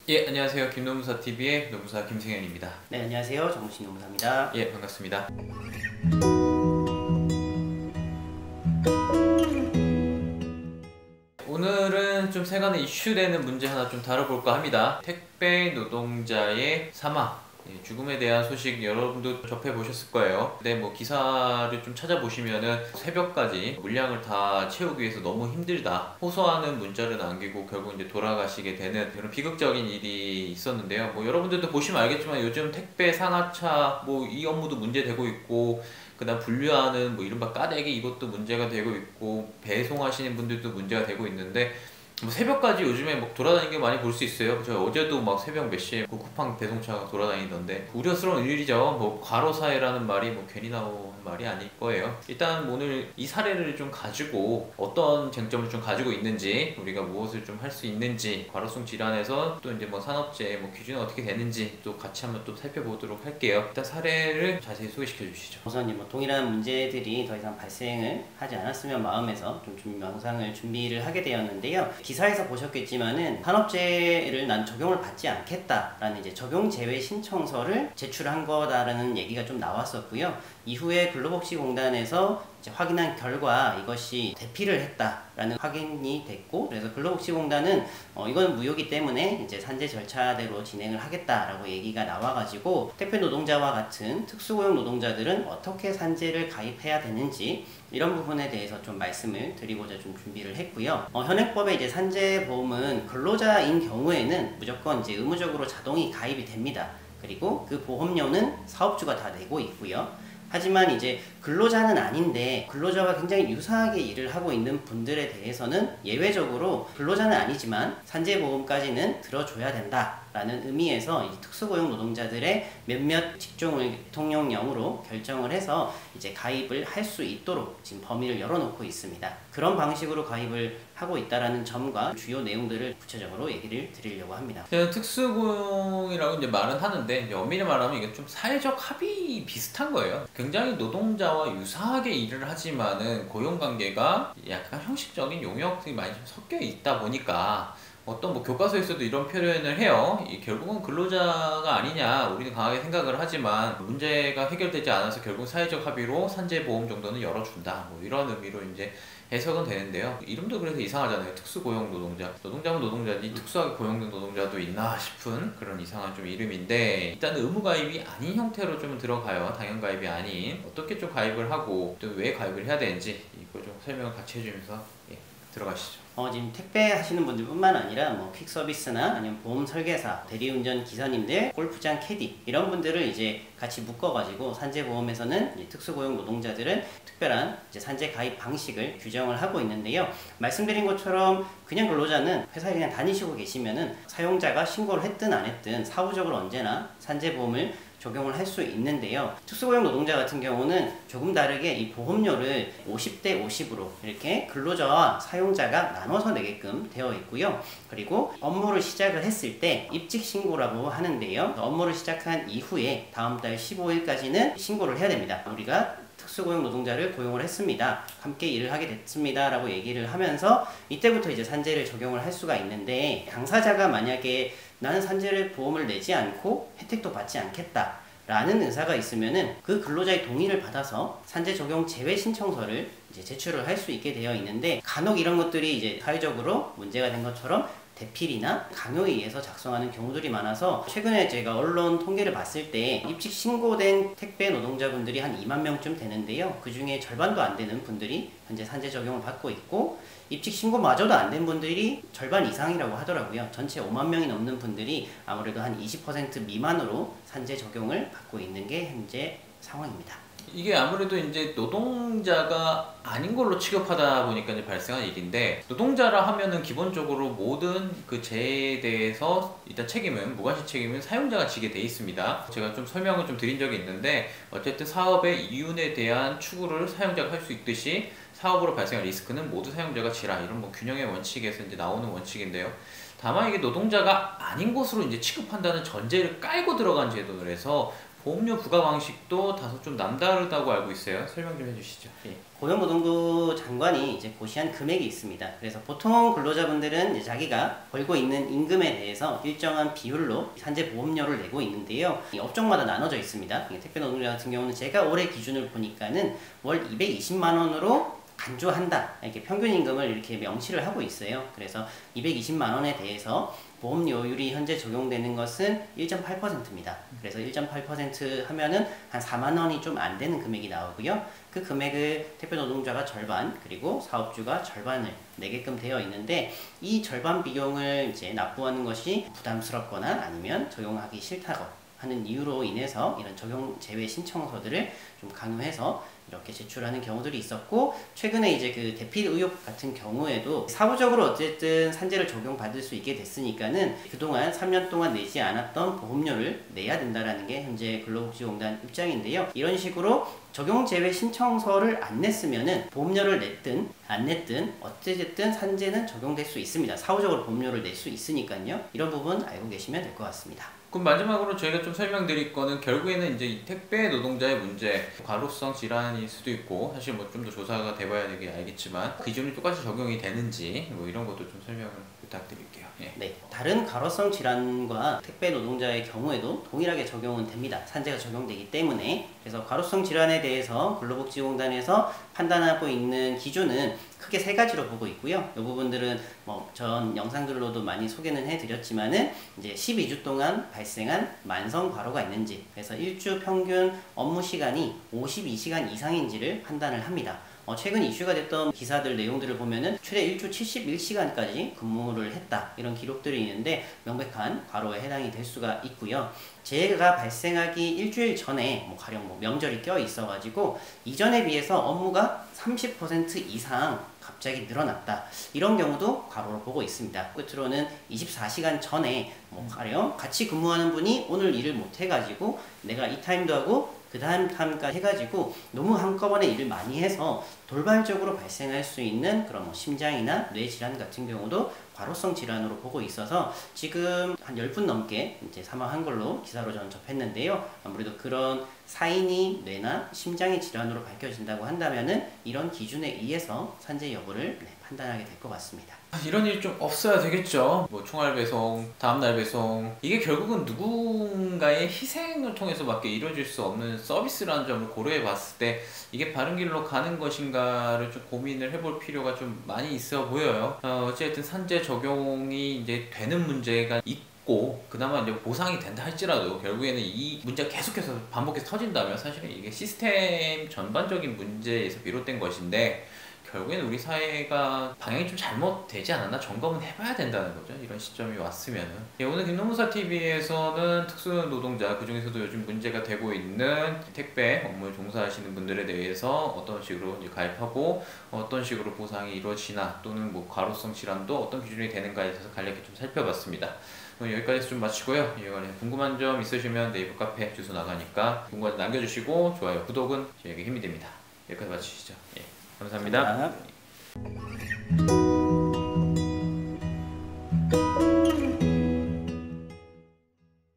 예, 안녕하세요. 김노무사TV의 노무사 김승현입니다. 네, 안녕하세요. 정우신 노무사입니다. 예, 반갑습니다. 오늘은 좀 세간에 이슈되는 문제 하나 좀 다뤄볼까 합니다. 택배 노동자의 사망, 죽음에 대한 소식 여러분도 접해보셨을 거예요. 근데 뭐 기사를 좀 찾아보시면은 새벽까지 물량을 다 채우기 위해서 너무 힘들다, 호소하는 문자를 남기고 결국 이제 돌아가시게 되는 그런 비극적인 일이 있었는데요. 뭐 여러분들도 보시면 알겠지만 요즘 택배 상하차 뭐 이 업무도 문제되고 있고, 그다음 분류하는 뭐 이른바 까대기 이것도 문제가 되고 있고, 배송하시는 분들도 문제가 되고 있는데, 뭐 새벽까지 요즘에 막 돌아다니는 게 많이 볼 수 있어요. 저 어제도 막 새벽 몇 시에 그 쿠팡 배송차가 돌아다니던데 우려스러운 일이죠. 뭐 과로사회라는 말이 뭐 괜히 나온 말이 아닐 거예요. 일단 오늘 이 사례를 좀 가지고 어떤 쟁점을 좀 가지고 있는지, 우리가 무엇을 좀 할 수 있는지, 과로성 질환에서 또 이제 뭐 산업재해 뭐 기준은 어떻게 되는지 또 같이 한번 또 살펴보도록 할게요. 일단 사례를 자세히 소개시켜 주시죠. 우선 뭐 동일한 문제들이 더 이상 발생을 하지 않았으면 마음에서 좀 영상을 준비를 하게 되었는데요. 기사에서 보셨겠지만은 산업재해를 난 적용을 받지 않겠다라는 이제 적용 제외 신청서를 제출한 거다라는 얘기가 좀 나왔었고요. 이후에 근로복지공단에서 이제 확인한 결과 이것이 대피를 했다라는 확인이 됐고, 그래서 근로복지공단은 이건 무효기 때문에 이제 산재 절차대로 진행을 하겠다라고 얘기가 나와가지고 택배 노동자와 같은 특수고용 노동자들은 어떻게 산재를 가입해야 되는지 이런 부분에 대해서 좀 말씀을 드리고자 좀 준비를 했고요. 현행법의 이제 산재보험은 근로자인 경우에는 무조건 이제 의무적으로 자동이 가입이 됩니다. 그리고 그 보험료는 사업주가 다 내고 있고요. 하지만 이제 근로자는 아닌데 근로자와 굉장히 유사하게 일을 하고 있는 분들에 대해서는 예외적으로 근로자는 아니지만 산재보험까지는 들어줘야 된다라는 의미에서 이 특수고용 노동자들의 몇몇 직종을 통용령으로 결정을 해서 이제 가입을 할 수 있도록 지금 범위를 열어놓고 있습니다. 그런 방식으로 가입을 하고 있다라는 점과 주요 내용들을 구체적으로 얘기를 드리려고 합니다. 특수고용이라고 이제 말은 하는데, 이제 엄밀히 말하면 이게 좀 사회적 합의 비슷한 거예요. 굉장히 노동자와 유사하게 일을 하지만은 고용관계가 약간 형식적인 용역들이 많이 좀 섞여 있다 보니까 어떤 뭐 교과서에서도 이런 표현을 해요. 결국은 근로자가 아니냐 우리는 강하게 생각을 하지만 문제가 해결되지 않아서 결국 사회적 합의로 산재보험 정도는 열어준다, 뭐 이런 의미로 이제 해석은 되는데요. 이름도 그래서 이상하잖아요. 특수고용 노동자. 노동자면 노동자지 특수하게 고용된 노동자도 있나 싶은 그런 이상한 좀 이름인데, 일단 의무 가입이 아닌 형태로 좀 들어가요. 당연 가입이 아닌. 어떻게 좀 가입을 하고 또 왜 가입을 해야 되는지 이걸 좀 설명을 같이 해주면서 들어가시죠. 지금 택배 하시는 분들뿐만 아니라 뭐 퀵서비스나 아니면 보험 설계사, 대리운전 기사님들, 골프장 캐디 이런 분들을 이제 같이 묶어가지고 산재보험에서는 이제 특수고용 노동자들은 특별한 이제 산재 가입 방식을 규정을 하고 있는데요. 말씀드린 것처럼 그냥 근로자는 회사에 그냥 다니시고 계시면은 사용자가 신고를 했든 안 했든 사후적으로 언제나 산재보험을 적용을 할 수 있는데요. 특수고용 노동자 같은 경우는 조금 다르게 이 보험료를 50대 50으로 이렇게 근로자와 사용자가 나눠서 내게끔 되어 있고요. 그리고 업무를 시작을 했을 때 입직 신고라고 하는데요. 업무를 시작한 이후에 다음 달 15일까지는 신고를 해야 됩니다. 우리가 특수고용 노동자를 고용을 했습니다. 함께 일을 하게 됐습니다. 라고 얘기를 하면서 이때부터 이제 산재를 적용을 할 수가 있는데, 당사자가 만약에 나는 산재를 보험을 내지 않고 혜택도 받지 않겠다 라는 의사가 있으면은 그 근로자의 동의를 받아서 산재 적용 제외 신청서를 이제 제출을 할 수 있게 되어 있는데, 간혹 이런 것들이 이제 사회적으로 문제가 된 것처럼 대필이나 강요에 의해서 작성하는 경우들이 많아서, 최근에 제가 언론 통계를 봤을 때 입직 신고된 택배 노동자분들이 한 2만 명쯤 되는데요. 그 중에 절반도 안 되는 분들이 현재 산재 적용을 받고 있고, 입직 신고마저도 안 된 분들이 절반 이상이라고 하더라고요. 전체 5만 명이 넘는 분들이 아무래도 한 20% 미만으로 산재 적용을 받고 있는 게 현재 상황입니다. 이게 아무래도 이제 노동자가 아닌 걸로 취급하다 보니까 이제 발생한 일인데, 노동자라 하면은 기본적으로 모든 그 재해에 대해서 일단 무관시 책임은 사용자가 지게 돼 있습니다. 제가 좀 설명을 좀 드린 적이 있는데, 어쨌든 사업의 이윤에 대한 추구를 사용자가 할 수 있듯이 사업으로 발생한 리스크는 모두 사용자가 지라, 이런 뭐 균형의 원칙에서 이제 나오는 원칙인데요. 다만 이게 노동자가 아닌 것으로 이제 취급한다는 전제를 깔고 들어간 제도를 해서 보험료 부과 방식도 다소 좀 남다르다고 알고 있어요. 설명 좀 해주시죠. 예. 고용노동부 장관이 이제 고시한 금액이 있습니다. 그래서 보통 근로자분들은 이제 자기가 벌고 있는 임금에 대해서 일정한 비율로 산재보험료를 내고 있는데요. 이 업종마다 나눠져 있습니다. 택배 노동자 같은 경우는 제가 올해 기준을 보니까는 월 220만 원으로 간주한다. 이렇게 평균 임금을 이렇게 명시를 하고 있어요. 그래서 220만 원에 대해서 보험료율이 현재 적용되는 것은 1.8%입니다. 그래서 1.8% 하면은 한 4만 원이 좀 안 되는 금액이 나오고요. 그 금액을 택배 노동자가 절반 그리고 사업주가 절반을 내게끔 되어 있는데 이 절반 비용을 이제 납부하는 것이 부담스럽거나 아니면 적용하기 싫다고 하는 이유로 인해서 이런 적용 제외 신청서들을 좀 강요해서 이렇게 제출하는 경우들이 있었고, 최근에 이제 그 대필 의혹 같은 경우에도 사후적으로 어쨌든 산재를 적용받을 수 있게 됐으니까는 그동안 3년 동안 내지 않았던 보험료를 내야 된다라는 게 현재 근로복지공단 입장인데요. 이런 식으로 적용 제외 신청서를 안 냈으면은 보험료를 냈든 안 냈든 어쨌든 산재는 적용될 수 있습니다. 사후적으로 보험료를 낼 수 있으니까요. 이런 부분 알고 계시면 될 것 같습니다. 그럼 마지막으로 저희가 좀 설명드릴 거는 결국에는 이제 이 택배 노동자의 문제, 과로성 질환일 수도 있고 사실 뭐 좀 더 조사가 돼봐야 되게 알겠지만 기준이 똑같이 적용이 되는지 뭐 이런 것도 좀 설명을 부탁드릴게요. 예. 네, 다른 과로성 질환과 택배 노동자의 경우에도 동일하게 적용은 됩니다. 산재가 적용되기 때문에. 그래서 과로성 질환에 대해서 근로복지공단에서 판단하고 있는 기준은 크게 세 가지로 보고 있고요. 이 부분들은 뭐 전 영상들로도 많이 소개는 해드렸지만은 이제 12주 동안 발생한 만성 과로가 있는지, 그래서 일주 평균 업무 시간이 52시간 이상인지를 판단을 합니다. 최근 이슈가 됐던 기사들 내용들을 보면은 최대 일주 71시간까지 근무를 했다 이런 기록들이 있는데 명백한 과로에 해당이 될 수가 있고요. 재해가 발생하기 일주일 전에 가령 명절이 껴 있어가지고 이전에 비해서 업무가 30% 이상 갑자기 늘어났다 이런 경우도 과로로 보고 있습니다. 끝으로는 24시간 전에 가령 같이 근무하는 분이 오늘 일을 못 해가지고 내가 이 타임도 하고 그 다음 타임까지 해가지고 너무 한꺼번에 일을 많이 해서 돌발적으로 발생할 수 있는 그런 심장이나 뇌 질환 같은 경우도 과로성 질환으로 보고 있어서 지금 한 10분 넘게 이제 사망한 걸로 기사로 저는 접했는데요. 아무래도 그런 사인이 뇌나 심장의 질환으로 밝혀진다고 한다면은 이런 기준에 의해서 산재 여부를 판단하게 될 것 같습니다. 이런 일이 좀 없어야 되겠죠. 뭐 총알 배송, 다음날 배송, 이게 결국은 누군가의 희생을 통해서밖에 이루어질 수 없는 서비스라는 점을 고려해 봤을 때 이게 바른 길로 가는 것인가를 좀 고민을 해볼 필요가 좀 많이 있어 보여요. 어쨌든 산재 적용이 이제 되는 문제가 있고 그나마 이제 보상이 된다 할지라도 결국에는 이 문제가 계속해서 반복해서 터진다면 사실은 이게 시스템 전반적인 문제에서 비롯된 것인데 결국에는 우리 사회가 방향이 좀 잘못되지 않았나 점검은 해봐야 된다는 거죠. 이런 시점이 왔으면은. 예, 오늘 김노무사 TV에서는 특수노동자, 그 중에서도 요즘 문제가 되고 있는 택배 업무에 종사하시는 분들에 대해서 어떤 식으로 이제 가입하고 어떤 식으로 보상이 이루어지나 또는 뭐 과로성 질환도 어떤 기준이 되는가에 대해서 간략히 좀 살펴봤습니다. 여기까지 좀 마치고요. 이번에 궁금한 점 있으시면 네이버 카페 주소 나가니까 궁금한 점 남겨주시고 좋아요, 구독은 저에게 힘이 됩니다. 여기까지 마치시죠. 예. 감사합니다.